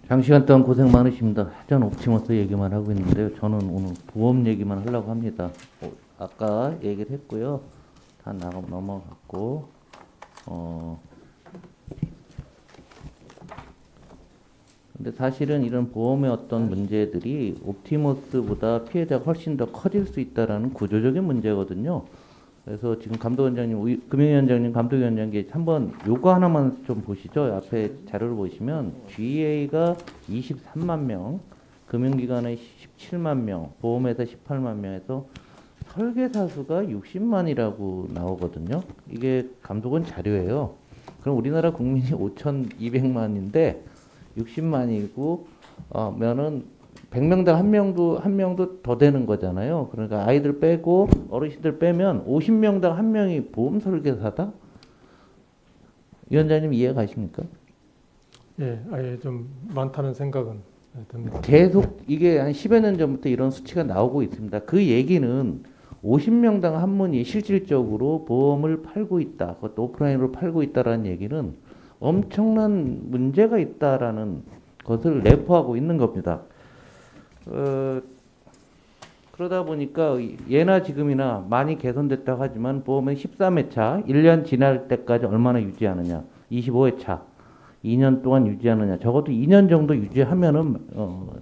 장시간 동안 고생 많으십니다. 하여튼 옵티머스 얘기만 하고 있는데요. 저는 오늘 보험 얘기만 하려고 합니다. 아까 얘기를 했고요. 다 넘어갔고, 근데 사실은 이런 보험의 어떤 문제들이 옵티머스보다 피해자가 훨씬 더 커질 수 있다라는 구조적인 문제거든요. 그래서 지금 감독원장님, 금융위원장님, 감독위원장님 한번 요거 하나만 좀 보시죠. 앞에 자료를 보시면 GA가 23만 명, 금융기관에 17만 명, 보험회사 18만 명에서 설계사 수가 60만이라고 나오거든요. 이게 감독원 자료예요. 그럼 우리나라 국민이 5,200만인데 60만이고 면은 100명당 한 명도 더 되는 거잖아요. 그러니까 아이들 빼고 어르신들 빼면 50명당 한 명이 보험 설계사다? 위원장님 이해 가십니까? 예, 아예 좀 많다는 생각은 듭니다. 계속 이게 한 10여 년 전부터 이런 수치가 나오고 있습니다. 그 얘기는 50명당 한 분이 실질적으로 보험을 팔고 있다. 그것도 오프라인으로 팔고 있다라는 얘기는 엄청난 문제가 있다라는 것을 내포하고 있는 겁니다. 그러다 보니까 예나 지금이나 많이 개선됐다고 하지만 보험은 13회차, 1년 지날 때까지 얼마나 유지하느냐, 25회차, 2년 동안 유지하느냐, 적어도 2년 정도 유지하면은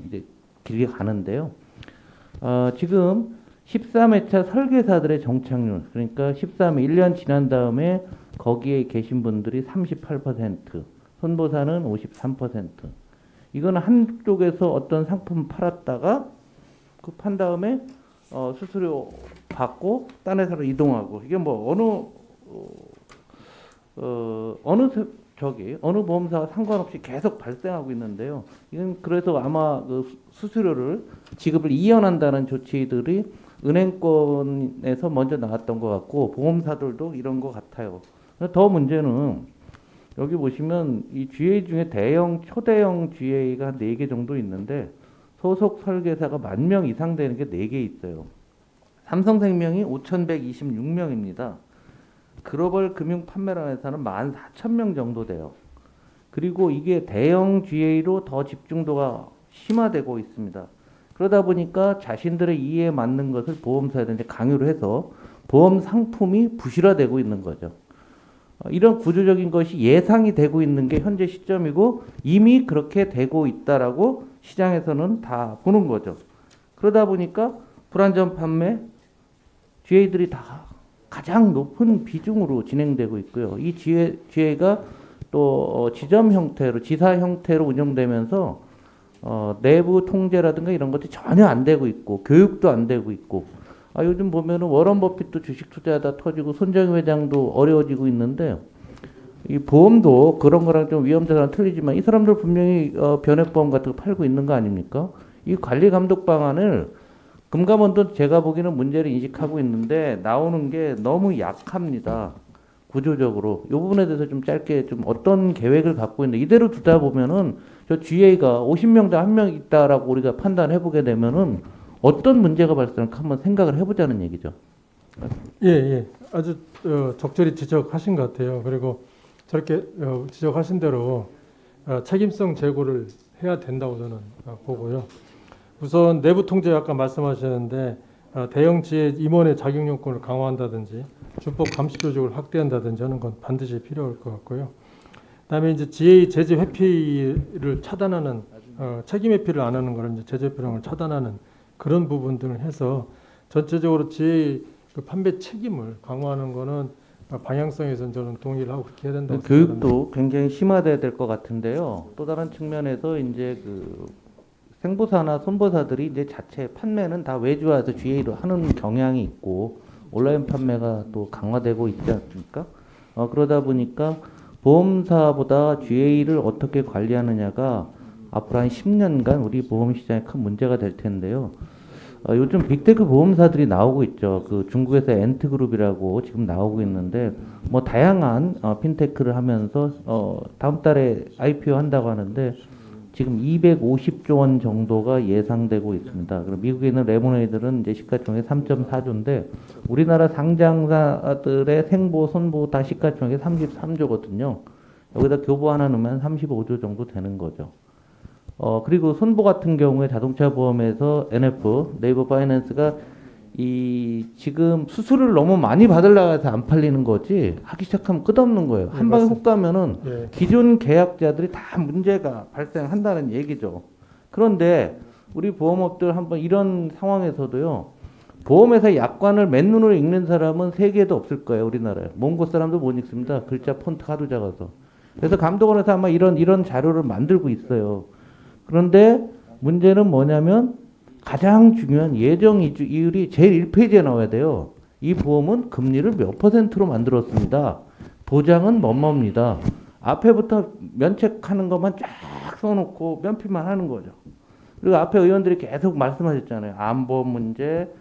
이제 길게 가는데요. 지금 13회차 설계사들의 정착률, 그러니까 13회 1년 지난 다음에 거기에 계신 분들이 38%, 선보사는 53%. 이거는 한쪽에서 어떤 상품 팔았다가 그 판 다음에 수수료 받고 딴 회사로 이동하고 이게 뭐 어느 보험사와 상관없이 계속 발생하고 있는데요. 이건 그래서 아마 그 수수료를 지급을 이연한다는 조치들이 은행권에서 먼저 나왔던 것 같고 보험사들도 이런 것 같아요. 더 문제는 여기 보시면 이 GA 중에 대형, 초대형 GA가 한 4개 정도 있는데 소속 설계사가 10,000명 이상 되는 게 4개 있어요. 삼성생명이 5,126명입니다. 글로벌 금융 판매라는 회사는 14,000명 정도 돼요. 그리고 이게 대형 GA로 더 집중도가 심화되고 있습니다. 그러다 보니까 자신들의 이해에 맞는 것을 보험사한테 강요를 해서 보험 상품이 부실화되고 있는 거죠. 이런 구조적인 것이 예상이 되고 있는 게 현재 시점이고 이미 그렇게 되고 있다라고 시장에서는 다 보는 거죠. 그러다 보니까 불안전 판매, GA들이 다 가장 높은 비중으로 진행되고 있고요. 이 GA가 또 지점 형태로, 지사 형태로 운영되면서 내부 통제라든가 이런 것들이 전혀 안 되고 있고 교육도 안 되고 있고 요즘 보면은 워런 버핏도 주식 투자하다 터지고 손정희 회장도 어려워지고 있는데 이 보험도 그런 거랑 좀 위험자랑 틀리지만 이 사람들 분명히 변액보험 같은 거 팔고 있는 거 아닙니까? 이 관리 감독 방안을 금감원도 제가 보기에는 문제를 인식하고 있는데 나오는 게 너무 약합니다. 구조적으로 이 부분에 대해서 좀 짧게 좀 어떤 계획을 갖고 있는데 이대로 두다 보면은 저 GA가 50명당 한 명 있다라고 우리가 판단해 보게 되면은 어떤 문제가 발생할까 한번 생각을 해보자는 얘기죠. 예, 예, 아주 적절히 지적하신 것 같아요. 그리고 저렇게 지적하신 대로 책임성 제고를 해야 된다고 저는 보고요. 우선 내부 통제 아까 말씀하셨는데 대형 지혜 임원의 자격요건을 강화한다든지 준법 감시 조직을 확대한다든지 하는 건 반드시 필요할 것 같고요. 그다음에 이제 GA 제재 회피를 차단하는 책임 회피를 안 하는 거를 이제 제재 회피를 차단하는 그런 부분들을 해서 전체적으로 GA 그 판매 책임을 강화하는 거는 방향성에서는 저는 동의를 하고 그렇게 해야 된다고 교육도 생각합니다. 굉장히 심화돼야 될 것 같은데요. 또 다른 측면에서 이제 그 생보사나 손보사들이 이제 자체 판매는 다 외주화해서 GA로 하는 경향이 있고 온라인 판매가 또 강화되고 있지 않습니까? 그러다 보니까 보험사보다 GA를 어떻게 관리하느냐가 앞으로 한 10년간 우리 보험 시장에 큰 문제가 될 텐데요. 요즘 빅테크 보험사들이 나오고 있죠. 그 중국에서 엔트그룹이라고 지금 나오고 있는데 뭐 다양한 핀테크를 하면서 다음 달에 IPO 한다고 하는데 지금 250조 원 정도가 예상되고 있습니다. 그럼 미국에 있는 레모네이들은 이제 시가총액 3.4조인데 우리나라 상장사들의 생보, 손보 다 시가총액 33조거든요. 여기다 교보 하나 넣으면 35조 정도 되는 거죠. 그리고 손보 같은 경우에 자동차 보험에서 NF 네이버 파이낸스가 이 지금 수수료를 너무 많이 받으려고 해서 안 팔리는 거지 하기 시작하면 끝없는 거예요. 네, 한 방에 훅 맞습니다. 가면은 예, 기존 계약자들이 다 문제가 발생한다는 얘기죠. 그런데 우리 보험업들 한번 이런 상황에서도요. 보험회사 약관을 맨눈으로 읽는 사람은 세계에도 없을 거예요. 우리나라에. 몽고 사람도 못 읽습니다. 글자 폰트 하도 작아서. 그래서 감독원에서 아마 이런 자료를 만들고 있어요. 그런데 문제는 뭐냐면 가장 중요한 예정 이율이 제일 1페이지에 나와야 돼요. 이 보험은 금리를 몇 퍼센트로 만들었습니다. 보장은 뭐뭐입니다. 앞에부터 면책하는 것만 쫙 써놓고 면피만 하는 거죠. 그리고 앞에 의원들이 계속 말씀하셨잖아요. 안보험 문제,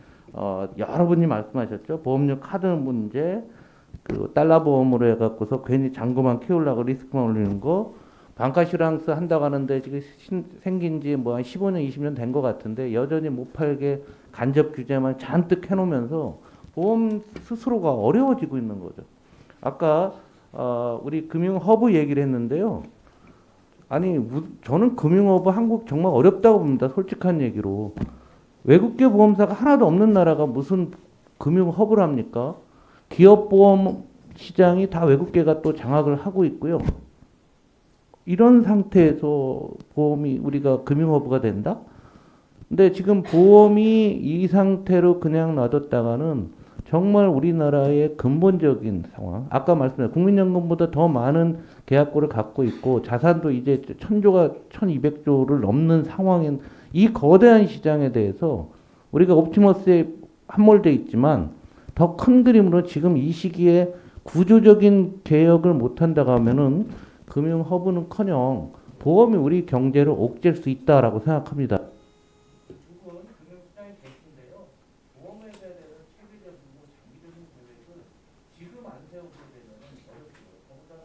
여러분이 말씀하셨죠. 보험료 카드 문제, 그 달러 보험으로 해갖고서 괜히 잔고만 키우려고 리스크만 올리는 거, 방카슈랑스 한다고 하는데 지금 생긴 지 뭐 한 15년, 20년 된 것 같은데 여전히 못 팔게 간접 규제만 잔뜩 해놓으면서 보험 스스로가 어려워지고 있는 거죠. 아까 우리 금융 허브 얘기를 했는데요. 아니 저는 금융 허브 한국 정말 어렵다고 봅니다. 솔직한 얘기로. 외국계 보험사가 하나도 없는 나라가 무슨 금융 허브를 합니까? 기업 보험 시장이 다 외국계가 또 장악을 하고 있고요. 이런 상태에서 보험이 우리가 금융허브가 된다? 근데 지금 보험이 이 상태로 그냥 놔뒀다가는 정말 우리나라의 근본적인 상황, 아까 말씀드린 국민연금보다 더 많은 계약고를 갖고 있고 자산도 이제 1000조가 1200조를 넘는 상황인 이 거대한 시장에 대해서 우리가 옵티머스에 함몰돼 있지만 더 큰 그림으로 지금 이 시기에 구조적인 개혁을 못한다고 하면은 금융 허브는커녕 보험이 우리 경제를 옥죄일 수 있다라고 생각합니다. 두분 금융시장에 계신데요. 보험회사에 대한 체계적이고 장기적인 계획을 지금 안 세우게 되면 어렵고요. 더군다나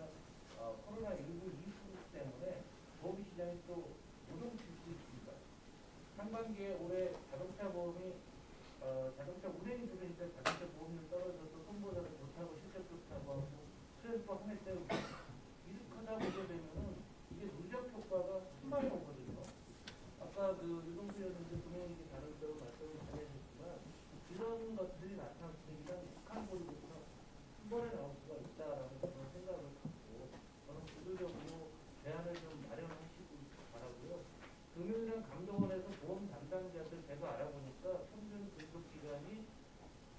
코로나19 이후 때문에 보험 시장이 또 요동칠 수 있습니다. 상반기에 올해 자동차 보험이 자동차 운행이 줄으니까 자동차 보험료 떨어져서 손보다도 좋다고 실적 좋다고 하고 트렌드 하나 세우고 이득하다 보게 되면은 이게 누적 효과가 한 방에 오거든요. 아까 그 유동수 의원님도 분명히 다른 데로 말씀을 많이 하셨지만 이런 것들이 나타날 때가 북한 보이부터 한 번에 나올 수가 있다라는 그런 생각을 갖고 저는 구조적으로 대안을 좀 마련하시고 바라고요. 금융이랑 감독원에서 보험 담당자들 제가 알아보니까 평균 근속 기간이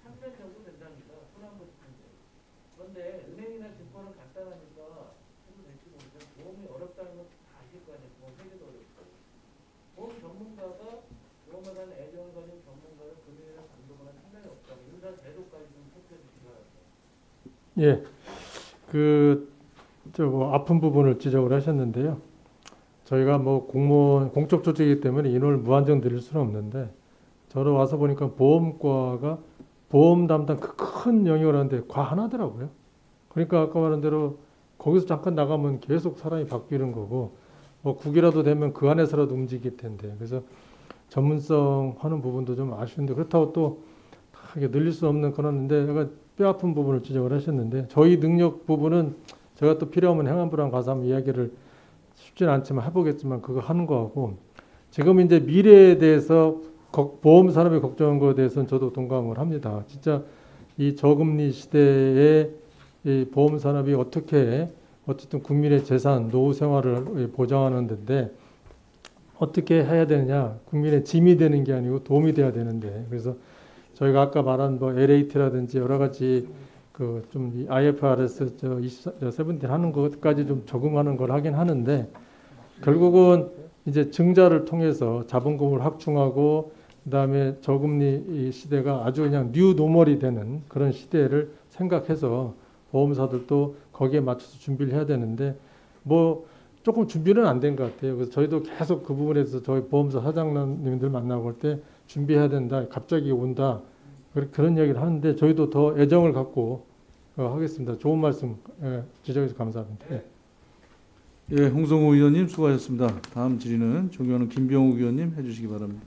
3년 정도 된답니다. 손한번 싶은데. 그런데 은행이나 증권은 간단하니까 해도 될지 모르겠어요. 보험이 어렵다는 건 다 아실 거 아니에요. 보험 세계도 어렵고. 보험 전문가가 보험에 대한 애정을 가진 전문가를 금융이나 감독원은 상당히 없다고. 인사 제도까지 좀 살펴주시기 바랍니다. 예, 뭐 아픈 부분을 지적을 하셨는데요. 저희가 뭐 공무원 공적 조직이기 때문에 인원을 무한정 드릴 수는 없는데 저로 와서 보니까 보험과가 보험 담당 큰 영역을 하는데 과하나더라고요. 그러니까 아까 말한 대로 거기서 잠깐 나가면 계속 사람이 바뀌는 거고 뭐 국이라도 되면 그 안에서라도 움직일 텐데 그래서 전문성 하는 부분도 좀 아쉬운데 그렇다고 또 이게 늘릴 수 없는 그런데 약간 뼈 아픈 부분을 지적을 하셨는데 저희 능력 부분은 제가 또 필요하면 행안부랑 가서 한번 이야기를 쉽지는 않지만 해보겠지만 그거 하는 거하고 지금 이제 미래에 대해서 보험 산업이 걱정한 거에 대해서는 저도 동감을 합니다. 진짜 이 저금리 시대에 이 보험 산업이 어떻게 어쨌든 국민의 재산, 노후 생활을 보장하는 데인데 어떻게 해야 되느냐, 국민의 짐이 되는 게 아니고 도움이 돼야 되는데 그래서 저희가 아까 말한 뭐 LAT라든지 여러 가지 그 좀 IFRS 17 하는 것까지 좀 적응하는 걸 하긴 하는데 결국은 이제 증자를 통해서 자본금을 확충하고 그다음에 저금리 이 시대가 아주 그냥 뉴 노멀이 되는 그런 시대를 생각해서 보험사들도 거기에 맞춰서 준비를 해야 되는데 뭐 조금 준비는 안 된 것 같아요. 그래서 저희도 계속 그 부분에 대해서 저희 보험사 사장님들 만나고 할 때 준비해야 된다. 갑자기 온다. 그런 얘기를 하는데 저희도 더 애정을 갖고 하겠습니다. 좋은 말씀 지적해 주셔서 감사합니다. 네. 예, 홍성호 의원님 수고하셨습니다. 다음 질의는 존경하는 김병욱 의원님 해주시기 바랍니다.